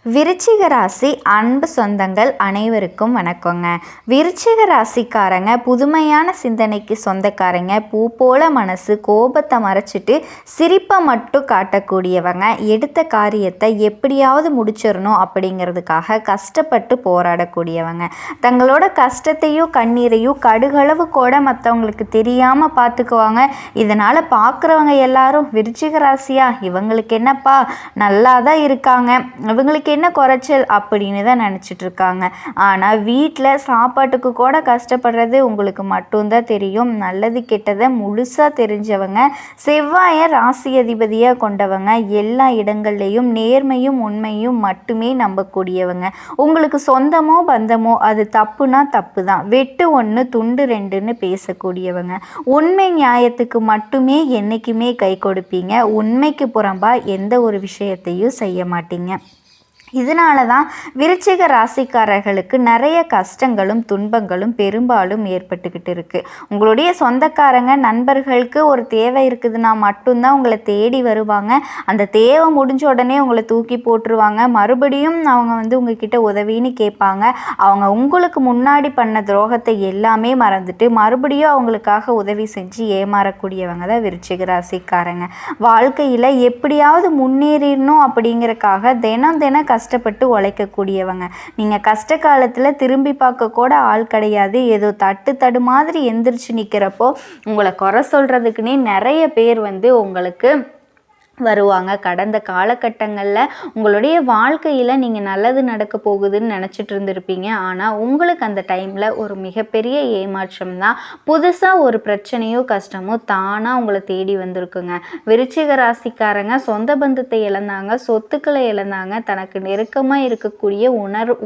விருச்சிக ராசி அன்பு சொந்தங்கள் அனைவருக்கும் வணக்கங்க. விருச்சிக ராசிக்காரங்க புதுமையான சிந்தனைக்கு சொந்தக்காரங்க. பூ போல மனசு, கோபத்தை மறைச்சிட்டு சிரிப்பை மட்டும் காட்டக்கூடியவங்க. எடுத்த காரியத்தை எப்படியாவது முடிச்சிடணும் அப்படிங்கிறதுக்காக கஷ்டப்பட்டு போராடக்கூடியவங்க. தங்களோட கஷ்டத்தையும் கண்ணீரையும் கடுகளவு கூட மற்றவங்களுக்கு தெரியாமல் பார்த்துக்குவாங்க. இதனால் பார்க்குறவங்க எல்லாரும் விருச்சிக ராசியா, இவங்களுக்கு என்னப்பா நல்லா தான் இருக்காங்க, இவங்களுக்கு என்ன குறைச்சல் அப்படின்னு தான் நினச்சிட்டு இருக்காங்க. ஆனால் வீட்டில் சாப்பாட்டுக்கு கூட கஷ்டப்படுறது உங்களுக்கு மட்டும்தான் தெரியும். நல்லது கெட்டதை முழுசாக தெரிஞ்சவங்க. செவ்வாயை ராசி அதிபதியாக கொண்டவங்க. எல்லா இடங்கள்லையும் நேர்மையும் உண்மையும் மட்டுமே நம்பக்கூடியவங்க. உங்களுக்கு சொந்தமோ பந்தமோ அது தப்புனா தப்பு தான், வெட்டு ஒன்று துண்டு ரெண்டுன்னு பேசக்கூடியவங்க. உண்மை நியாயத்துக்கு மட்டுமே என்றைக்குமே கை கொடுப்பீங்க. உண்மைக்கு புறம்பா எந்த ஒரு விஷயத்தையும் செய்ய மாட்டீங்க. இதனால தான் விருச்சிக ராசிக்காரர்களுக்கு நிறைய கஷ்டங்களும் துன்பங்களும் பெரும்பாலும் ஏற்பட்டுக்கிட்டு இருக்குது. உங்களுடைய சொந்தக்காரங்க நண்பர்களுக்கு ஒரு தேவை இருக்குதுன்னா மட்டும்தான் உங்களை தேடி வருவாங்க. அந்த தேவை முடிஞ்ச உடனே உங்களை தூக்கி போட்டுருவாங்க. மறுபடியும் அவங்க உங்ககிட்ட உதவின்னு கேட்பாங்க. அவங்க உங்களுக்கு முன்னாடி பண்ண துரோகத்தை எல்லாமே மறந்துட்டு மறுபடியும் அவங்களுக்காக உதவி செஞ்சு ஏமாறக்கூடியவங்க தான் விருச்சிக ராசிக்காரங்க. வாழ்க்கையில் எப்படியாவது முன்னேறிடணும் அப்படிங்கிறக்காக தினம் கஷ்டப்பட்டு உழைக்கக்கூடியவங்க. நீங்கள் கஷ்ட காலத்தில் திரும்பி பார்க்க கூட ஆள் கிடையாது. ஏதோ தட்டு மாதிரி எந்திரிச்சு நிற்கிறப்போ உங்களை குறை சொல்கிறதுக்குன்னே நிறைய பேர் உங்களுக்கு வருவாங்க. கடந்த காலகட்டங்களில் உங்களுடைய வாழ்க்கையில் நீங்கள் நல்லது நடக்க போகுதுன்னு நினச்சிட்டு இருந்திருப்பீங்க. ஆனால் உங்களுக்கு அந்த டைமில் ஒரு மிகப்பெரிய ஏமாற்றம் தான். புதுசாக ஒரு பிரச்சனையோ கஷ்டமோ தானாக உங்களை தேடி வந்திருக்குங்க. விருச்சிக ராசிக்காரங்க சொந்த பந்தத்தை இழந்தாங்க, சொத்துக்களை இழந்தாங்க, தனக்கு நெருக்கமாக இருக்கக்கூடிய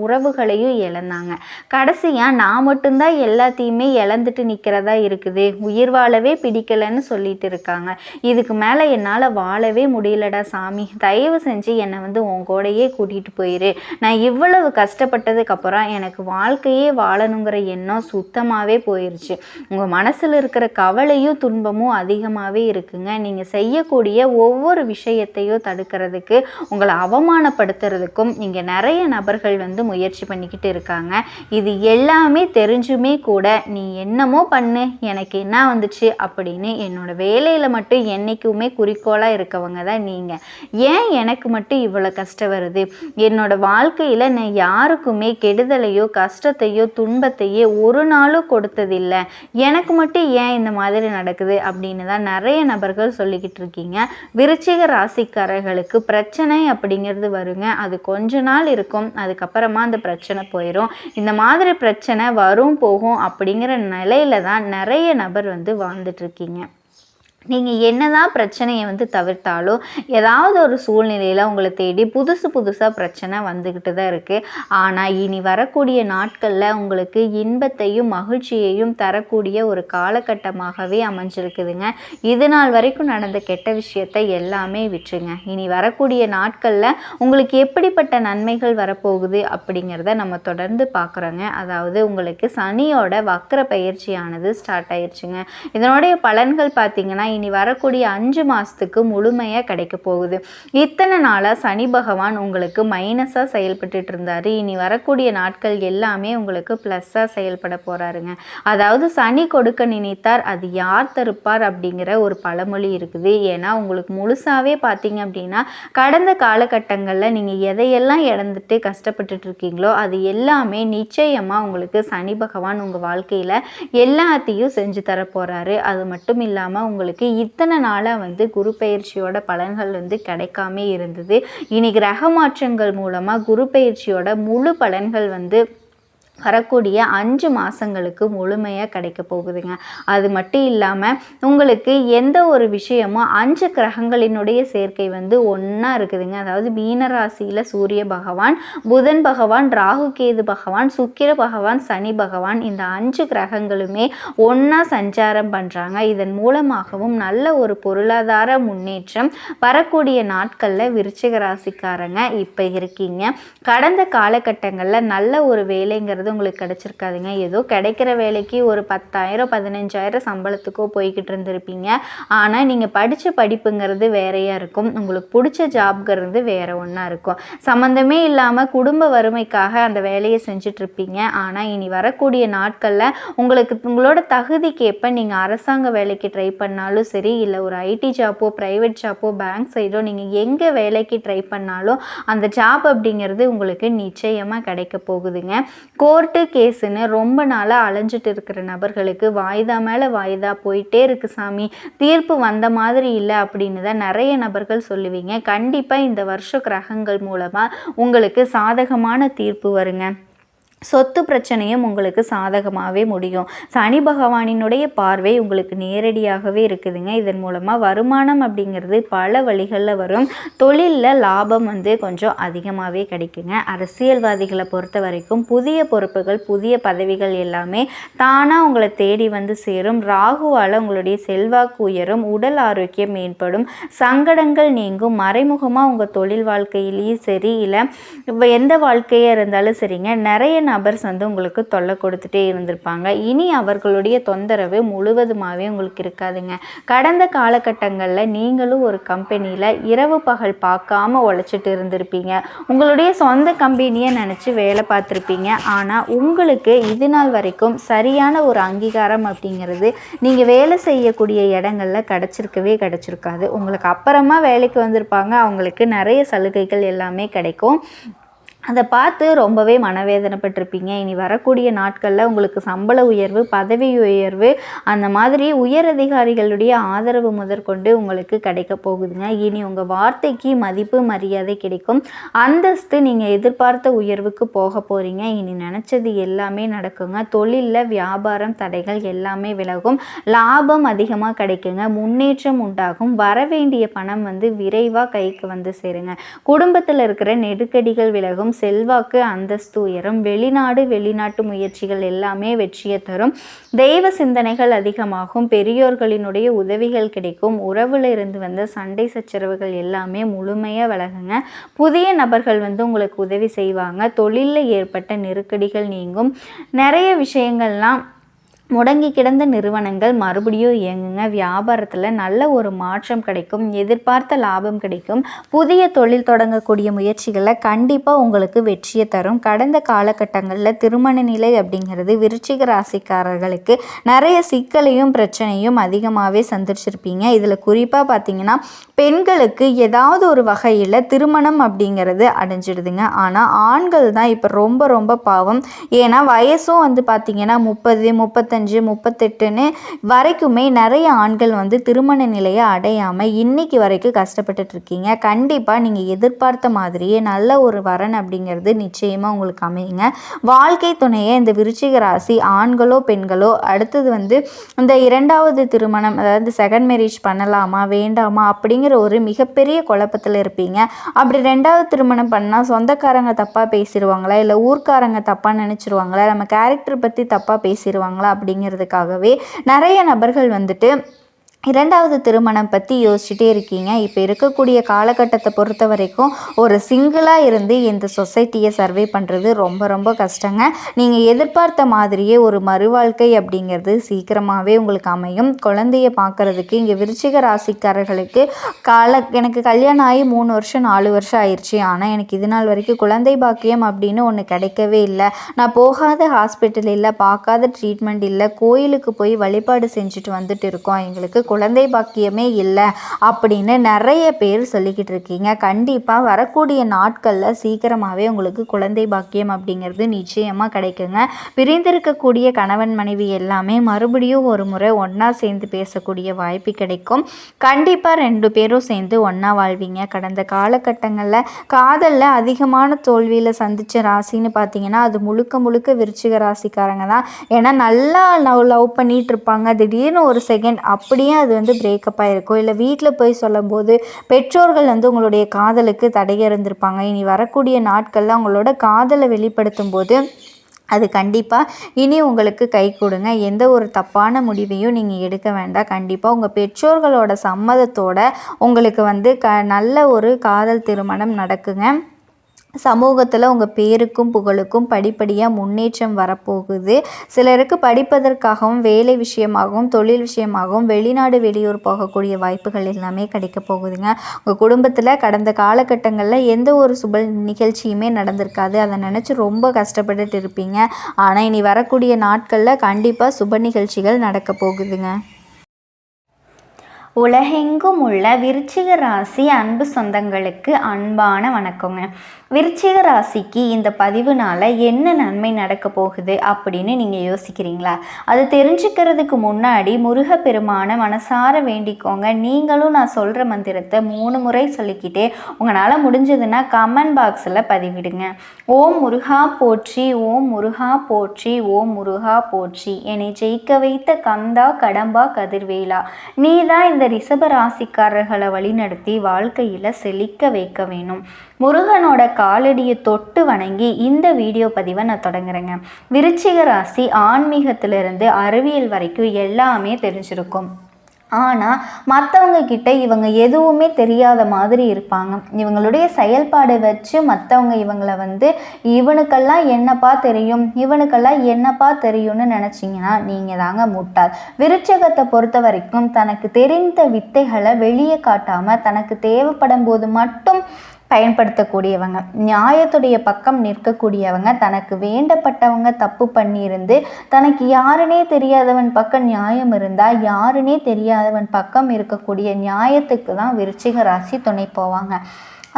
உறவுகளையும் இழந்தாங்க. கடைசியாக நான் மட்டும்தான் எல்லாத்தையுமே இழந்துட்டு நிற்கிறதா இருக்குது, உயிர் வாழவே பிடிக்கலைன்னு சொல்லிட்டு இருக்காங்க. இதுக்கு மேலே என்னால் வாழவே முடியலடா சாமி, தயவு செஞ்சு என்னை உன் கூடையே கூட்டிகிட்டு போயிரு. நான் இவ்வளவு கஷ்டப்பட்டதுக்கு அப்புறம் எனக்கு வாழ்க்கையே வாழணுங்கிற எண்ணம் சுத்தமாகவே போயிடுச்சு. உங்கள் மனசில் இருக்கிற கவலையும் துன்பமும் அதிகமாகவே இருக்குங்க. நீங்கள் செய்யக்கூடிய ஒவ்வொரு விஷயத்தையும் தடுக்கிறதுக்கு, உங்களை அவமானப்படுத்துறதுக்கும் இங்கே நிறைய நபர்கள் முயற்சி பண்ணிக்கிட்டு இருக்காங்க. இது எல்லாமே தெரிஞ்சுமே கூட நீ என்னமோ பண்ணு, எனக்கு என்ன வந்துச்சு அப்படின்னு என்னோட வேலையில் மட்டும் என்றைக்குமே குறிக்கோளாக இருக்கவங்க தான் நீங்கள். ஏன் எனக்கு மட்டும் இவ்வளோ கஷ்டம் வருது? என்னோட வாழ்க்கையில் நான் யாருக்குமே கெடுதலையோ கஷ்டத்தையோ துன்பத்தையோ ஒரு நாளும் கொடுத்ததில்லை, எனக்கு மட்டும் ஏன் இந்த மாதிரி நடக்குது அப்படின்னு தான் நிறைய நபர்கள் சொல்லிக்கிட்டு இருக்கீங்க. விருச்சிக ராசிக்காரர்களுக்கு பிரச்சனை அப்படிங்கிறது வருங்க. அது கொஞ்ச நாள் இருக்கும், அதுக்கப்புறமா அந்த பிரச்சனை போயிடும். இந்த மாதிரி பிரச்சனை வரும் போகும் அப்படிங்கிற நிலையில தான் நிறைய நபர் வாழ்ந்துட்டு இருக்கீங்க. நீங்கள் என்னதான் பிரச்சனையை தவிர்த்தாலும் ஏதாவது ஒரு சூழ்நிலையில் உங்களை தேடி புதுசாக பிரச்சனை வந்துக்கிட்டு தான் இருக்குது. ஆனால் இனி வரக்கூடிய நாட்களில் உங்களுக்கு இன்பத்தையும் மகிழ்ச்சியையும் தரக்கூடிய ஒரு காலகட்டமாகவே அமைஞ்சிருக்குதுங்க. இது நாள் வரைக்கும் நடந்த கெட்ட விஷயத்தை எல்லாமே விட்டுருங்க. இனி வரக்கூடிய நாட்களில் உங்களுக்கு எப்படிப்பட்ட நன்மைகள் வரப்போகுது அப்படிங்கிறத நம்ம தொடர்ந்து பார்க்குறோங்க. அதாவது உங்களுக்கு சனியோட வக்ர பயிற்சியானது ஸ்டார்ட் ஆயிடுச்சுங்க. இதனுடைய பலன்கள் பார்த்திங்கன்னா இனி வரக்கூடிய 5 மாதத்துக்கு முழுமையாக கிடைக்க போகுது. இத்தனை நாளாக சனி பகவான் உங்களுக்கு மைனஸாக செயல்பட்டு இருந்தார். இனி வரக்கூடிய நாட்கள் எல்லாமே உங்களுக்கு ப்ளஸ்ஸாக செயல்பட போகிறாருங்க. அதாவது சனி கொடுக்க நினைத்தார் அது யார் தருப்பார் அப்படிங்கிற ஒரு பழமொழி இருக்குது. ஏன்னா உங்களுக்கு முழுசாகவே பார்த்தீங்க அப்படின்னா கடந்த காலகட்டங்களில் நீங்கள் எதையெல்லாம் இழந்துட்டு கஷ்டப்பட்டுட்டு இருக்கீங்களோ அது எல்லாமே நிச்சயமாக உங்களுக்கு சனி பகவான் உங்கள் வாழ்க்கையில் எல்லாத்தையும் செஞ்சு தர போகிறாரு. அது மட்டும் இல்லாமல் உங்களுக்கு இத்தனை நாளாக குரு பயிற்சியோட பலன்கள் கிடைக்காம இருந்தது. இனி கிரக மாற்றங்கள் மூலமாக குரு பயிற்சியோட முழு பலன்கள் வரக்கூடிய 5 மாதங்களுக்கு முழுமையாக கிடைக்க போகுதுங்க. அது மட்டும் இல்லாமல் உங்களுக்கு எந்த ஒரு விஷயமும் 5 கிரகங்களினுடைய சேர்க்கை ஒன்றா இருக்குதுங்க. அதாவது மீனராசியில் சூரிய பகவான், புதன் பகவான், ராகு கேது பகவான், சுக்கிர பகவான், சனி பகவான், இந்த 5 கிரகங்களுமே ஒன்றா சஞ்சாரம் பண்ணுறாங்க. இதன் மூலமாகவும் நல்ல ஒரு பொருளாதார முன்னேற்றம் வரக்கூடிய நாட்களில் விருச்சிக ராசிக்காரங்க இப்போ இருக்கீங்க. கடந்த காலகட்டங்களில் நல்ல ஒரு வேலைங்கிறது அப்படிங்கிறது உங்களுக்கு கிடச்சிருக்காதுங்க. ஏதோ கிடைக்கிற வேலைக்கு ஒரு 10,000 15,000 சம்பளத்துக்கோ போய்கிட்டு இருந்திருப்பீங்க. ஆனால் நீங்கள் படித்த படிப்புங்கிறது வேறையாக இருக்கும், உங்களுக்கு பிடிச்ச ஜாப்ங்கிறது வேறு ஒன்றா இருக்கும். சம்மந்தமே இல்லாமல் குடும்ப வறுமைக்காக அந்த வேலையை செஞ்சிட்ருப்பீங்க. ஆனால் இனி வரக்கூடிய நாட்களில் உங்களோட தகுதிக்கு எப்போ நீங்கள் அரசாங்க வேலைக்கு ட்ரை பண்ணாலும் சரி, இல்லை ஒரு ஐடி ஜாப்போ ப்ரைவேட் ஜாப்போ பேங்க் சைடோ நீங்கள் எங்கே வேலைக்கு ட்ரை பண்ணாலும் அந்த ஜாப் அப்படிங்கிறது உங்களுக்கு நிச்சயமாக கிடைக்க போகுதுங்க. கோர்ட்டு கேஸுன்னு ரொம்ப நாளாக அலைஞ்சிட்டு இருக்கிற நபர்களுக்கு வாய்தா மேலே வாய்தா போயிட்டே இருக்கு சாமி, தீர்ப்பு வந்த மாதிரி இல்லை அப்படின்னு தான் நிறைய நபர்கள் சொல்லுவீங்க. கண்டிப்பாக இந்த வருஷ கிரகங்கள் மூலமாக உங்களுக்கு சாதகமான தீர்ப்பு வருங்க. சொத்து பிரச்சனையும் உங்களுக்கு சாதகமாகவே முடியும். சனி பகவானினுடைய பார்வை உங்களுக்கு நேரடியாகவே இருக்குதுங்க. இதன் மூலமாக வருமானம் அப்படிங்கிறது பல வழிகளில் வரும். தொழிலில் லாபம் கொஞ்சம் அதிகமாகவே கிடைக்குங்க. அரசியல்வாதிகளை பொறுத்த வரைக்கும் புதிய பொறுப்புகள் புதிய பதவிகள் எல்லாமே தானாக உங்களை தேடி சேரும். ராகுவால் உங்களுடைய செல்வாக்கு உயரும், உடல் ஆரோக்கியம் மேம்படும், சங்கடங்கள் நீங்கும். மறைமுகமாக உங்கள் தொழில் வாழ்க்கையிலேயும் சரி, இல்லை எந்த வாழ்க்கையாக இருந்தாலும் சரிங்க, நிறைய நபர்ஸ் உங்களுக்கு தொல்லை கொடுத்துட்டே இருந்திருப்பாங்க. இனி அவர்களுடைய தொந்தரவு முழுவதுமாகவே உங்களுக்கு இருக்காதுங்க. கடந்த காலகட்டங்களில் நீங்களும் ஒரு கம்பெனியில் இரவு பகல் பார்க்காம உழைச்சிட்டு இருந்திருப்பீங்க. உங்களுடைய சொந்த கம்பெனியை நினச்சி வேலை பார்த்துருப்பீங்க. ஆனால் உங்களுக்கு இது நாள் வரைக்கும் சரியான ஒரு அங்கீகாரம் அப்படிங்கிறது நீங்கள் வேலை செய்யக்கூடிய இடங்களில் கிடச்சிருக்காது. உங்களுக்கு அப்புறமா வேலைக்கு வந்திருப்பாங்க, அவங்களுக்கு நிறைய சலுகைகள் எல்லாமே கிடைக்கும். அதை பார்த்து ரொம்பவே மனவேதனைப்பட்டிருப்பீங்க. இனி வரக்கூடிய நாட்களில் உங்களுக்கு சம்பள உயர்வு, பதவி உயர்வு, அந்த மாதிரி உயர் அதிகாரிகளுடைய ஆதரவு முதற்கொண்டு உங்களுக்கு கிடைக்க போகுதுங்க. இனி உங்கள் வார்த்தைக்கு மதிப்பு மரியாதை கிடைக்கும். அந்தஸ்து நீங்கள் எதிர்பார்த்த உயர்வுக்கு போக போகிறீங்க. இனி நினச்சது எல்லாமே நடக்குங்க. தொழிலில் வியாபாரம் தடைகள் எல்லாமே விலகும், லாபம் அதிகமாக கிடைக்குங்க, முன்னேற்றம் உண்டாகும். வரவேண்டிய பணம் விரைவாக கைக்கு சேருங்க. குடும்பத்தில் இருக்கிற நெருக்கடிகள் விலகும், செல்வாக்கு அந்தஸ்து உயரும், வெளிநாட்டு முயற்சிகள் எல்லாமே வெற்றியை தரும், தெய்வ சிந்தனைகள் அதிகமாகும், பெரியோர்களினுடைய உதவிகள் கிடைக்கும், உறவுல இருந்து வந்த சண்டை சச்சரவுகள் எல்லாமே முழுமையாக விலகுங்க. புதிய நபர்கள் உங்களுக்கு உதவி செய்வாங்க. தொழிலில் ஏற்பட்ட நெருக்கடிகள் நீங்கும். நிறைய விஷயங்கள்லாம் முடங்கி கிடந்த நிறுவனங்கள் மறுபடியும் இயங்குங்க. வியாபாரத்தில் நல்ல ஒரு மாற்றம் கிடைக்கும், எதிர்பார்த்த லாபம் கிடைக்கும். புதிய தொழில் தொடங்கக்கூடிய முயற்சிகளில் கண்டிப்பாக உங்களுக்கு வெற்றியை தரும். கடந்த காலகட்டங்களில் திருமண நிலை அப்படிங்கிறது விருச்சிக ராசிக்காரர்களுக்கு நிறைய சிக்கலையும் பிரச்சனையும் அதிகமாகவே சந்திச்சிருப்பீங்க. இதில் குறிப்பாக பார்த்தீங்கன்னா பெண்களுக்கு ஏதாவது ஒரு வகையில் திருமணம் அப்படிங்கிறது அடைஞ்சிடுதுங்க. ஆனால் ஆண்கள் தான் இப்போ ரொம்ப பாவம். ஏன்னா வயசும் பார்த்தீங்கன்னா 30 35 38ன்னு வரைக்குமே நிறைய ஆண்கள் திருமண நிலையை அடையாமல் இன்னைக்கு வரைக்கும் கஷ்டப்பட்டுட்டு இருக்கீங்க. கண்டிப்பாக நீங்கள் எதிர்பார்த்த மாதிரியே நல்ல ஒரு வரன் அப்படிங்கிறது நிச்சயமாக உங்களுக்கு அமையுங்க. வாழ்க்கை துணையை இந்த விருச்சிக ராசி ஆண்களோ பெண்களோ அடுத்தது இந்த இரண்டாவது திருமணம், அதாவது செகண்ட் மேரேஜ் பண்ணலாமா வேண்டாமா அப்படிங்கிற ஒரு மிகப்பெரிய குழப்பத்தில் இருப்பீங்க. அப்படி ரெண்டாவது திருமணம் பண்ணால் சொந்தக்காரங்க தப்பாக பேசிடுவாங்களா, இல்லை ஊர்க்காரங்க தப்பாக நினச்சிருவாங்களா, நம்ம கேரக்டர் பற்றி தப்பாக பேசிடுவாங்களா அப்படிங்கிறதுக்காகவே நிறைய நபர்கள் இரண்டாவது திருமணம் பற்றி யோசிச்சுட்டே இருக்கீங்க. இப்போ இருக்கக்கூடிய காலகட்டத்தை பொறுத்த வரைக்கும் ஒரு சிங்கிளாக இருந்து இந்த சொசைட்டியை சர்வே பண்ணுறது ரொம்ப கஷ்டங்க. நீங்கள் எதிர்பார்த்த மாதிரியே ஒரு மறுவாழ்க்கை அப்படிங்கிறது சீக்கிரமாகவே உங்களுக்கு அமையும். குழந்தைய பார்க்குறதுக்கு இங்கே விருச்சிக ராசிக்காரர்களுக்கு எனக்கு கல்யாணம் ஆகி 3 வருஷம் 4 வருஷம் ஆயிடுச்சு, ஆனால் எனக்கு இது நாள் வரைக்கும் குழந்தை பாக்கியம் அப்படின்னு ஒன்று கிடைக்கவே இல்லை. நான் போகாத ஹாஸ்பிட்டல் இல்லை, பார்க்காத ட்ரீட்மெண்ட் இல்லை, கோயிலுக்கு போய் வழிபாடு செஞ்சுட்டு வந்துட்டு இருக்கோம், எங்களுக்கு குழந்தை பாக்கியமே இல்லை அப்படின்னு நிறைய பேர் சொல்லிக்கிட்டு இருக்கீங்க. கண்டிப்பாக வரக்கூடிய நாட்களில் சீக்கிரமாகவே உங்களுக்கு குழந்தை பாக்கியம் அப்படிங்கிறது நிச்சயமாக கிடைக்குங்க. பிரிந்திருக்கக்கூடிய கணவன் மனைவி எல்லாமே மறுபடியும் ஒரு முறை ஒன்றா சேர்ந்து பேசக்கூடிய வாய்ப்பு கிடைக்கும். கண்டிப்பாக 2 பேரும் சேர்ந்து ஒன்றா வாழ்வீங்க. கடந்த காலகட்டங்களில் காதலில் அதிகமான தோல்வியில் சந்தித்த ராசின்னு பார்த்தீங்கன்னா அது முழுக்க விருச்சிக ராசிக்காரங்க தான். ஏன்னா நல்லா லவ் பண்ணிட்டு இருப்பாங்க, திடீர்னு ஒரு செகண்ட் அப்படியே அது பிரேக்கப் ஆகிருக்கும். இல்லை வீட்டில் போய் சொல்லும் போது பெற்றோர்கள் உங்களுடைய காதலுக்கு தடையாக இருந்திருப்பாங்க. இனி வரக்கூடிய நாட்களில் உங்களோட காதலை வெளிப்படுத்தும் போது அது கண்டிப்பாக இனி உங்களுக்கு கை கொடுங்க. எந்த ஒரு தப்பான முடிவையும் நீங்கள் எடுக்க வேண்டாம். கண்டிப்பாக உங்கள் பெற்றோர்களோட சம்மதத்தோட உங்களுக்கு நல்ல ஒரு காதல் திருமணம் நடக்குங்க. சமூகத்தில் உங்கள் பேருக்கும் புகழுக்கும் படிப்படியாக முன்னேற்றம் வரப்போகுது. சிலருக்கு படிப்பதற்காகவும் வேலை விஷயமாகவும் தொழில் விஷயமாகவும் வெளிநாடு வெளியூர் போகக்கூடிய வாய்ப்புகள் எல்லாமே கிடைக்க போகுதுங்க. உங்கள் குடும்பத்தில் கடந்த காலகட்டங்களில் எந்த ஒரு சுப நிகழ்ச்சியுமே நடந்திருக்காது. அதை நினச்சி ரொம்ப கஷ்டப்பட்டுட்டு இருப்பீங்க. ஆனால் இனி வரக்கூடிய நாட்களில் கண்டிப்பாக சுப நிகழ்ச்சிகள் நடக்க போகுதுங்க. உலகெங்கும் உள்ள விருச்சிக ராசி அன்பு சொந்தங்களுக்கு அன்பான வணக்கங்க. விருச்சிக ராசிக்கு இந்த பதிவுனால என்ன நன்மை நடக்க போகுது அப்படின்னு நீங்கள் யோசிக்கிறீங்களா? அது தெரிஞ்சுக்கிறதுக்கு முன்னாடி முருகப்பெருமான மனசார வேண்டிக்கோங்க. நீங்களும் நான் சொல்கிற மந்திரத்தை 3 முறை சொல்லிக்கிட்டே உங்களால் முடிஞ்சதுன்னா கமெண்ட் பாக்ஸில் பதிவிடுங்க. ஓம் முருகா போற்றி, ஓம் முருகா போற்றி, ஓம் முருகா போற்றி, என்னை ஜெயிக்க வைத்த கந்தா கடம்பா கதிர்வேலா, நீ தான் இந்த ரிஷப ராசிக்காரர்களை வழிநடத்தி வாழ்க்கையில் செழிக்க வைக்க வேணும். முருகனோட காலடியை தொட்டு வணங்கி இந்த வீடியோ பதிவை நான் தொடங்குறேங்க. விருச்சிக ராசி ஆன்மீகத்திலிருந்து அறிவியல் வரைக்கும் எல்லாமே தெரிஞ்சிருக்கும். ஆனால் மற்றவங்க கிட்ட இவங்க எதுவுமே தெரியாத மாதிரி இருப்பாங்க. இவங்களுடைய செயல்பாடு வச்சு மற்றவங்க இவங்களை இவனுக்கெல்லாம் என்னப்பா தெரியும், இவனுக்கெல்லாம் என்னப்பா தெரியும்னு நினச்சிங்கன்னா நீங்கள் தாங்க முட்டாள். விருச்சிகத்தை பொறுத்த வரைக்கும் தனக்கு தெரிந்த வித்தைகளை வெளியே காட்டாமல் தனக்கு தேவைப்படும் போது மட்டும் பயன்படுத்தக்கூடியவங்க, நியாயத்துடைய பக்கம் நிற்கக்கூடியவங்க, தனக்கு வேண்டப்பட்டவங்க தப்பு பண்ணியிருந்து தனக்கு யாருனே தெரியாதவன் பக்கம் நியாயம் இருந்தால் யாருனே தெரியாதவன் பக்கம் இருக்கக்கூடிய நியாயத்துக்கு தான் விருச்சிக ராசி துணை போவாங்க.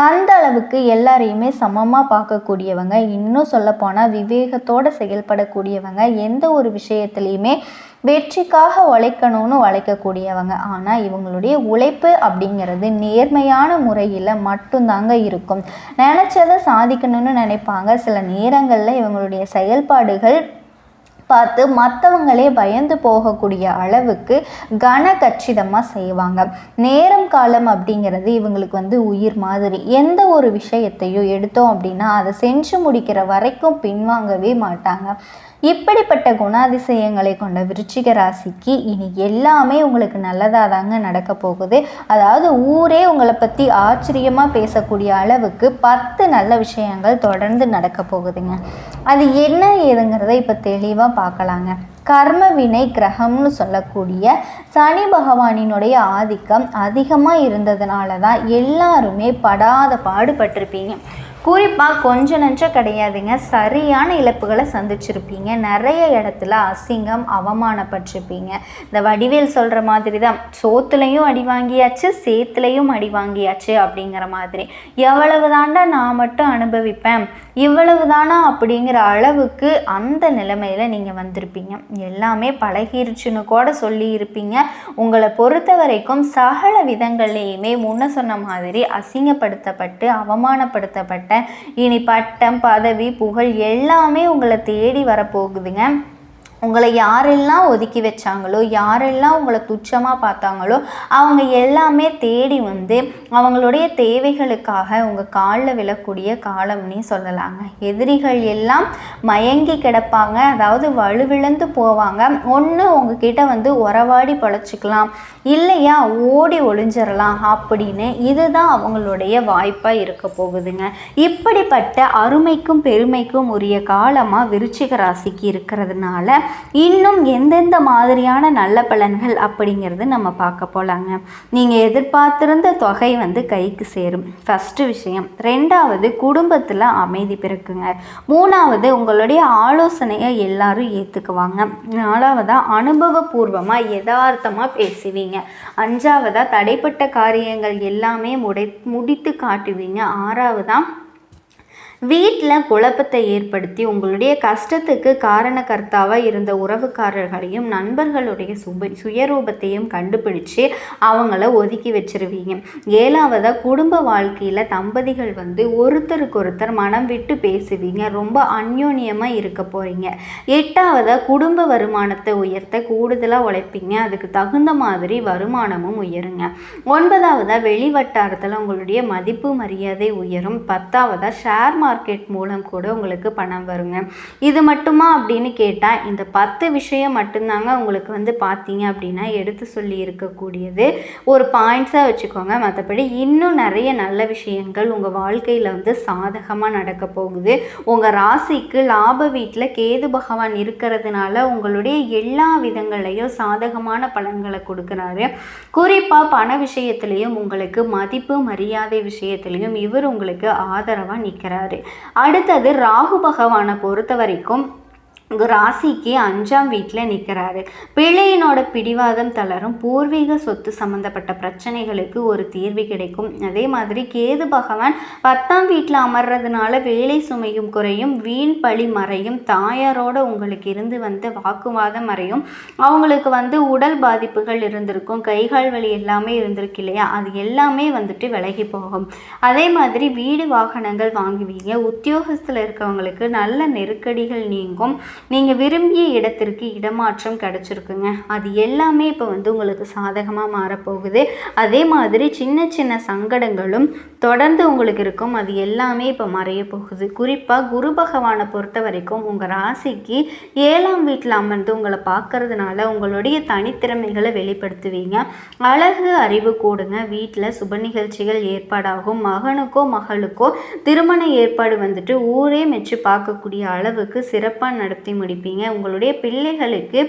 அந்த அளவுக்கு எல்லாரையுமே சமமாக பார்க்கக்கூடியவங்க, இன்னும் சொல்லப்போனால் விவேகத்தோடு செயல்படக்கூடியவங்க, எந்த ஒரு விஷயத்துலையுமே வெற்றிக்காக உழைக்கணும்னு உழைக்கக்கூடியவங்க. ஆனால் இவங்களுடைய உழைப்பு அப்படிங்கிறது நேர்மையான முறையில் மட்டும்தாங்க இருக்கும். நினச்சதை சாதிக்கணும்னு நினைப்பாங்க. சில நேரங்களில் இவங்களுடைய செயல்பாடுகள் பார்த்து மற்றவங்களே பயந்து போகக்கூடிய அளவுக்கு கனகச்சிதமாக செய்வாங்க. நேரம் காலம் அப்படிங்கிறது இவங்களுக்கு உயிர் மாதிரி. எந்த ஒரு விஷயத்தையும் எடுத்தோம் அப்படின்னா அதை செஞ்சு முடிக்கிற வரைக்கும் பின்வாங்கவே மாட்டாங்க. இப்படிப்பட்ட குணாதிசயங்களை கொண்ட விருச்சிக ராசிக்கு இனி எல்லாமே உங்களுக்கு நல்லதாக தாங்க நடக்க போகுது. அதாவது ஊரே உங்களை பற்றி ஆச்சரியமாக பேசக்கூடிய அளவுக்கு 10 நல்ல விஷயங்கள் தொடர்ந்து நடக்க போகுதுங்க. அது என்ன ஏதுங்கிறத இப்போ தெளிவாக பார்க்கலாங்க. கர்ம வினை கிரகம்னு சொல்லக்கூடிய சனி பகவானினுடைய ஆதிக்கம் அதிகமாக இருந்ததுனால தான் எல்லாருமே படாத பாடுபட்டிருப்பீங்க. குறிப்பாக கொஞ்சம் நஞ்சம் கிடையாதுங்க, சரியான இழப்புகளை சந்திச்சிருப்பீங்க. நிறைய இடத்துல அசிங்கம் அவமானப்பட்டிருப்பீங்க. இந்த வடிவேல் சொல்கிற மாதிரி தான், சோத்துலையும் அடி வாங்கியாச்சு சேத்துலையும் அடி வாங்கியாச்சு அப்படிங்கிற மாதிரி. எவ்வளவு தாண்டா நான் மட்டும் அனுபவிப்பேன், இவ்வளவு தானா அப்படிங்கிற அளவுக்கு அந்த நிலைமையில் நீங்கள் வந்திருப்பீங்க. எல்லாமே பழகிருச்சுன்னு கூட சொல்லியிருப்பீங்க. உங்களை பொறுத்த வரைக்கும் சகல விதங்கள்லேயுமே முன்ன சொன்ன மாதிரி அசிங்கப்படுத்தப்பட்டு அவமானப்படுத்தப்பட்ட இனி பட்டம் பதவி புகழ் எல்லாமே உங்களை தேடி வரப்போகுதுங்க. உங்களை யாரெல்லாம் ஒதுக்கி வச்சாங்களோ, யாரெல்லாம் உங்களை துச்சமாக பார்த்தாங்களோ அவங்க எல்லாமே தேடி அவங்களுடைய தேவைகளுக்காக உங்கள் காலில் விழக்கூடிய காலம்னே சொல்லலாங்க. எதிரிகள் எல்லாம் மயங்கி கிடப்பாங்க, அதாவது வலுவிழந்து போவாங்க. ஒன்று உங்ககிட்ட உறவாடி பழச்சிக்கலாம், இல்லையா ஓடி ஒளிஞ்சிடலாம் அப்படின்னு. இதுதான் அவங்களுடைய வாய்ப்பாக இருக்க போகுதுங்க. இப்படிப்பட்ட அருமைக்கும் பெருமைக்கும் உரிய காலமாக விருச்சிக ராசிக்கு இருக்கிறதுனால இன்னும் எந்தெந்த மாதிரியான நல்ல பலன்கள் அப்படிங்கிறது நம்ம பார்க்க போகலாங்க. நீங்கள் எதிர்பார்த்திருந்த தொகை கைக்கு சேரும், ஃபஸ்ட்டு விஷயம். 2வது குடும்பத்தில் அமைதி பிறக்குங்க. 3வது உங்களுடைய ஆலோசனையை எல்லாரும் ஏற்றுக்குவாங்க. 4வதா அனுபவபூர்வமாக யதார்த்தமாக பேசுவீங்க. 5வதா தடைப்பட்ட காரியங்கள் எல்லாமே முடித்து காட்டுவீங்க. 6வதா வீட்டில் குழப்பத்தை ஏற்படுத்தி உங்களுடைய கஷ்டத்துக்கு காரணக்கர்த்தாவாக இருந்த உறவுக்காரர்களையும் நண்பர்களுடைய சுயரூபத்தையும் கண்டுபிடிச்சு அவங்கள ஒதுக்கி வச்சிருவீங்க. 7வதா குடும்ப வாழ்க்கையில் தம்பதிகள் ஒருத்தருக்கொருத்தர் மனம் விட்டு பேசுவீங்க, ரொம்ப அந்யோன்யமாக இருக்க போகிறீங்க. 8வதா குடும்ப வருமானத்தை உயர்த்த கூடுதலாக உழைப்பீங்க, அதுக்கு தகுந்த மாதிரி வருமானமும் உயருங்க. 9வதா வெளி வட்டாரத்தில் உங்களுடைய மதிப்பு மரியாதை உயரும். 10வதா ஷேர் மார்க்கெட் மூலம் கூட உங்களுக்கு பணம் வருங்க. இது மட்டுமா அப்படின்னு கேட்டால் இந்த 10 விஷயம் மட்டும்தாங்க உங்களுக்கு வந்து பார்த்தீங்க அப்படின்னா எடுத்து சொல்லி இருக்கக்கூடியது. ஒரு பாயிண்ட்ஸாக வச்சுக்கோங்க. மற்றபடி இன்னும் நிறைய நல்ல விஷயங்கள் உங்கள் வாழ்க்கையில் வந்து சாதகமாக நடக்க போகுது. உங்கள் ராசிக்கு லாப வீட்டில் கேது பகவான் இருக்கிறதுனால உங்களுடைய எல்லா விதங்களையும் சாதகமான பலன்களை கொடுக்குறாரு. குறிப்பாக பண விஷயத்திலையும் உங்களுக்கு மதிப்பு மரியாதை விஷயத்திலையும் இவர் உங்களுக்கு ஆதரவாக நிற்கிறாரு. அடுத்தது ராகு பகவானை பொறுத்த வரைக்கும் உங்கள் ராசிக்கு 5ஆம் வீட்டில் நிற்கிறாரு. பிள்ளையினோட பிடிவாதம் தளரும். பூர்வீக சொத்து சம்மந்தப்பட்ட பிரச்சனைகளுக்கு ஒரு தீர்வு கிடைக்கும். அதே மாதிரி கேது பகவான் 10ஆம் வீட்டில் அமர்றதுனால வேலை சுமையும் குறையும், வீண் பழி மறையும், தாயாரோட உங்களுக்கு இருந்து வந்த வாக்குவாதம் மறையும், அவங்களுக்கு வந்து உடல் பாதிப்புகள் இருந்திருக்கும், கைகால் வலி எல்லாமே இருந்திருக்கு இல்லையா, அது எல்லாமே வந்துட்டு விலகி போகும். அதே மாதிரி வீடு வாகனங்கள் வாங்குவீங்க. உத்தியோகத்தில் இருக்கவங்களுக்கு நல்ல நெருக்கடிகள் நீங்கும். நீங்கள் விரும்பிய இடத்திற்கு இடமாற்றம் கிடச்சிருக்குங்க. அது எல்லாமே இப்போ வந்து உங்களுக்கு சாதகமாக மாறப்போகுது. அதே மாதிரி சின்ன சின்ன சங்கடங்களும் தொடர்ந்து உங்களுக்கு இருக்கும். அது எல்லாமே இப்போ மறைய போகுது. குறிப்பாக குரு பகவானை பொறுத்த வரைக்கும் உங்கள் ராசிக்கு 7ஆம் வீட்டில் அமர்ந்து உங்களை பார்க்கறதுனால உங்களுடைய தனித்திறமைகளை வெளிப்படுத்துவீங்க. அழகு அறிவு கூடுங்க. வீட்டில் சுப நிகழ்ச்சிகள் ஏற்பாடாகும். மகனுக்கோ மகளுக்கோ திருமண ஏற்பாடு வந்துட்டு ஊரே மெச்சு பார்க்கக்கூடிய அளவுக்கு சிறப்பாக நடத்தி முடிப்பீங்க. உங்களுடைய பிள்ளைகளுக்கு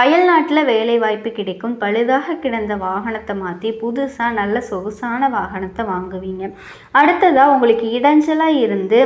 அயல் நாட்டில் வேலை வாய்ப்பு கிடைக்கும். பழுதாக கிடந்த வாகனத்தை மாற்றி புதுசாக நல்ல சொகுசான வாகனத்தை வாங்குவீங்க. அடுத்ததாக உங்களுக்கு இடைஞ்சலாக இருந்து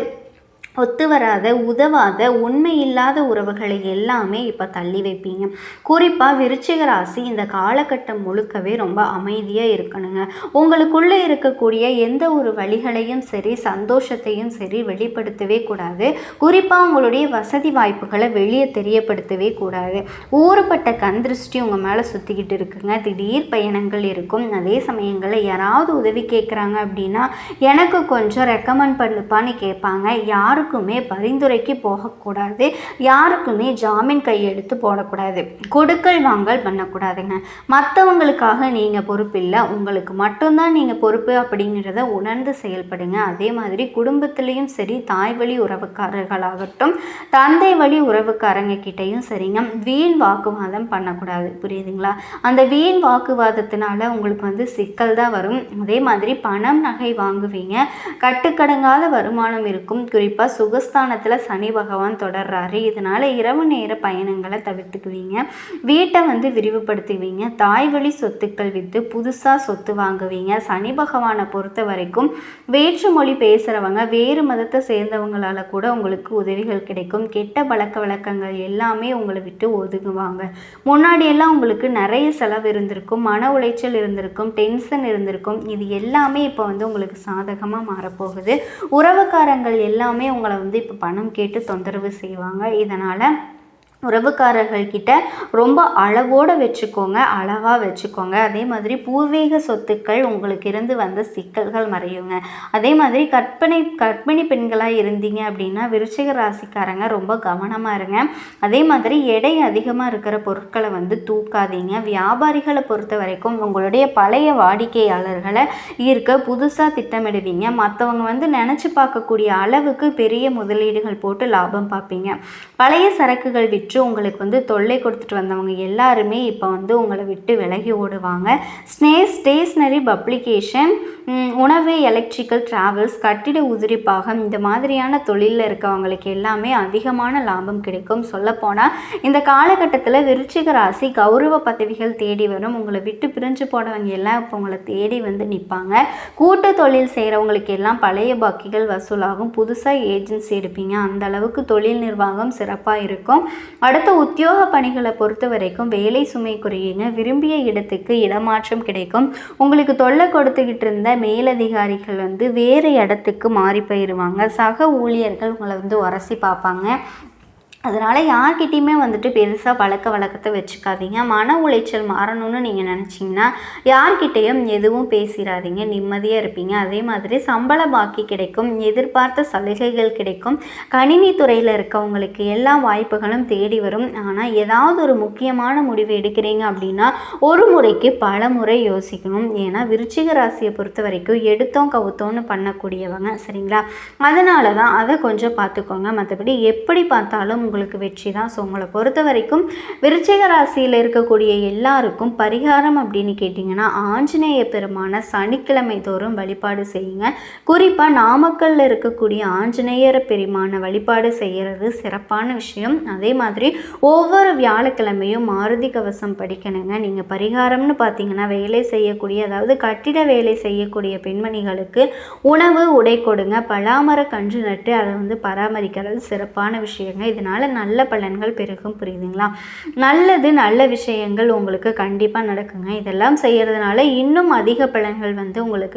ஒத்து வராத உதவாத உண்மை இல்லாத உறவுகளை எல்லாமே இப்போ தள்ளி வைப்பீங்க. குறிப்பாக விருச்சிக ராசி இந்த காலகட்டம் முழுக்கவே ரொம்ப அமைதியாக இருக்கணுங்க. உங்களுக்குள்ளே இருக்கக்கூடிய எந்த ஒரு வழிகளையும் சரி சந்தோஷத்தையும் சரி வெளிப்படுத்தவே கூடாது. குறிப்பாக உங்களுடைய வசதி வாய்ப்புகளை வெளியே தெரியப்படுத்தவே கூடாது. ஊறுபட்ட கந்திருஷ்டி உங்கள் மேலே சுற்றிக்கிட்டு இருக்குங்க. திடீர் பயணங்கள் இருக்கும். அதே சமயங்களில் யாராவது உதவி கேட்குறாங்க அப்படின்னா எனக்கு கொஞ்சம் ரெக்கமெண்ட் பண்ணுப்பான்னு கேட்பாங்க. யாருக்குமே பரிந்துரைக்கு போகக்கூடாது. யாருக்குமே ஜாமீன் கையெழுத்து போடக்கூடாது. கொடுக்கல் வாங்கல் பண்ணக்கூடாதுங்க. மற்றவங்களுக்காக நீங்கள் பொறுப்பு இல்லை, உங்களுக்கு மட்டும்தான் நீங்கள் பொறுப்பு அப்படிங்கிறத உணர்ந்து செயல்படுங்க. அதே மாதிரி குடும்பத்திலையும் சரி, தாய் வழி உறவுக்காரர்களாகட்டும் தந்தை வழி உறவுக்காரங்க கிட்டையும் சரிங்க, வீண் வாக்குவாதம் பண்ணக்கூடாது. புரியுதுங்களா? அந்த வீண் வாக்குவாதத்தினால உங்களுக்கு வந்து சிக்கல் தான் வரும். அதே மாதிரி பணம் நகை வாங்குவீங்க. கட்டுக்கடங்காத வருமானம் இருக்கும். குறிப்பாக சுகஸ்தானத்தில் சனி பகவான் தொடர்றாரு. இதனால் இரவு நேர பயணங்களை தவிர்த்துக்குவீங்க. வீட்டை வந்து விரிவுபடுத்துவீங்க. தாய் வழி சொத்துக்கள் விற்று புதுசாக சொத்து வாங்குவீங்க. சனி பகவானை பொறுத்த வரைக்கும் வேற்று மொழி பேசுகிறவங்க வேறு மதத்தை சேர்ந்தவங்களால கூட உங்களுக்கு உதவிகள் கிடைக்கும். கெட்ட பழக்க வழக்கங்கள் எல்லாமே உங்களை விட்டு ஒதுங்குவாங்க. முன்னாடியெல்லாம் உங்களுக்கு நிறைய செலவு இருந்திருக்கும், மன உளைச்சல் இருந்திருக்கும், டென்ஷன் இருந்திருக்கும். இது எல்லாமே இப்போ வந்து உங்களுக்கு சாதகமாக மாறப்போகுது. உறவுக்காரங்கள் எல்லாமே உங்களை வந்து இப்போ பணம் கேட்டு தொந்தரவு செய்வாங்க. இதனால் உறவுக்காரர்கள்கிட்ட ரொம்ப அளவோடு வச்சுக்கோங்க, அளவாக வச்சுக்கோங்க. அதே மாதிரி பூர்வீக சொத்துக்கள் உங்களுக்கு இருந்து வந்த சிக்கல்கள் மறையுங்க. அதே மாதிரி கர்ப்பிணி பெண்களாக இருந்தீங்க அப்படின்னா விருச்சிக ராசிக்காரங்க ரொம்ப கவனமாக இருங்க. அதே மாதிரி எடை அதிகமாக இருக்கிற பொருட்களை வந்து தூக்காதீங்க. வியாபாரிகளை பொறுத்த வரைக்கும் உங்களுடைய பழைய வாடிக்கையாளர்களை ஈர்க்க புதுசாக திட்டமிடுவீங்க. மற்றவங்க வந்து நினச்சி பார்க்கக்கூடிய அளவுக்கு பெரிய முதலீடுகள் போட்டு லாபம் பார்ப்பீங்க. பழைய சரக்குகள் விட்டு உங்களுக்கு வந்து தொல்லை கொடுத்துட்டு வந்தவங்க எல்லாருமே இப்போ வந்து உங்களை விட்டு விலகி ஓடுவாங்க. ஸ்டேஷ்னரி பப்ளிகேஷன், உணவு, எலக்ட்ரிக்கல், டிராவல்ஸ், கட்டிட உதிரிப்பாகம் இந்த மாதிரியான தொழிலில் இருக்கவங்களுக்கு எல்லாமே அதிகமான லாபம் கிடைக்கும். சொல்லப்போனால் இந்த காலகட்டத்தில் விருச்சிக ராசி கௌரவ பதவிகள் தேடி வரும். உங்களை விட்டு பிரிஞ்சு போனவங்க எல்லாம் இப்போ உங்களை தேடி வந்து நிற்பாங்க. கூட்டு தொழில் செய்கிறவங்களுக்கு எல்லாம் பழைய பாக்கிகள் வசூலாகும். புதுசாக ஏஜென்சி எடுப்பீங்க. அந்த அளவுக்கு தொழில் நிர்வாகம் சிறப்பாக இருக்கும். அடுத்த உத்தியோக பணிகளை பொறுத்த வரைக்கும் வேலை சுமை குறையுங்க. விரும்பிய இடத்துக்கு இடமாற்றம் கிடைக்கும். உங்களுக்கு தொல்லை கொடுத்துக்கிட்டு இருந்த மேலதிகாரிகள் வந்து வேறு இடத்துக்கு மாறி போயிடுவாங்க. சக ஊழியர்கள் உங்களை வந்து உரசி பார்ப்பாங்க. அதனால் யார்கிட்டையுமே வந்துட்டு பெருசாக வழக்கத்தை வச்சுக்காதீங்க. மன உளைச்சல் மாறணும்னு நீங்கள் நினச்சிங்கன்னா யார்கிட்டையும் எதுவும் பேசிடாதீங்க, நிம்மதியாக இருப்பீங்க. அதே மாதிரி சம்பள பாக்கி கிடைக்கும், எதிர்பார்த்த சலுகைகள் கிடைக்கும். கணினி துறையில் இருக்கவங்களுக்கு எல்லா வாய்ப்புகளும் தேடி வரும். ஆனால் ஏதாவது ஒரு முக்கியமான முடிவு எடுக்கிறீங்க அப்படின்னா ஒரு முறைக்கு பல முறை யோசிக்கணும். ஏன்னா விருச்சிக ராசியை பொறுத்த வரைக்கும் எடுத்தோம் கவுத்தோன்னு பண்ணக்கூடியவங்க, சரிங்களா? அதனால தான் அதை கொஞ்சம் பார்த்துக்கோங்க. மற்றபடி எப்படி பார்த்தாலும் உங்களுக்கு வெற்றி தான். ஸோ உங்களை பொறுத்த வரைக்கும் விருச்சிக ராசியில் இருக்கக்கூடிய எல்லாருக்கும் பரிகாரம் அப்படின்னு கேட்டிங்கன்னா ஆஞ்சநேய பெருமான சனிக்கிழமை தோறும் வழிபாடு செய்யுங்க. குறிப்பாக நாமக்கல்லில் இருக்கக்கூடிய ஆஞ்சநேயர் பெருமான வழிபாடு செய்கிறது சிறப்பான விஷயம். அதே மாதிரி ஒவ்வொரு வியாழக்கிழமையும் மாருதி கவசம் படிக்கணுங்க. நீங்கள் பரிகாரம்னு பார்த்தீங்கன்னா வேலை செய்யக்கூடிய, அதாவது கட்டிட வேலை செய்யக்கூடிய பெண்மணிகளுக்கு உணவு உடை கொடுங்க. பலாமர கன்று நட்டு அதை பராமரிக்கிறது சிறப்பான விஷயங்க. இதனால் நல்ல பலன்கள் பெருகும், புரியுதுங்களா? நல்ல விஷயங்கள் உங்களுக்கு கண்டிப்பாக நடக்குங்க. இதெல்லாம் செய்கிறதுனால இன்னும் அதிக பலன்கள் உங்களுக்கு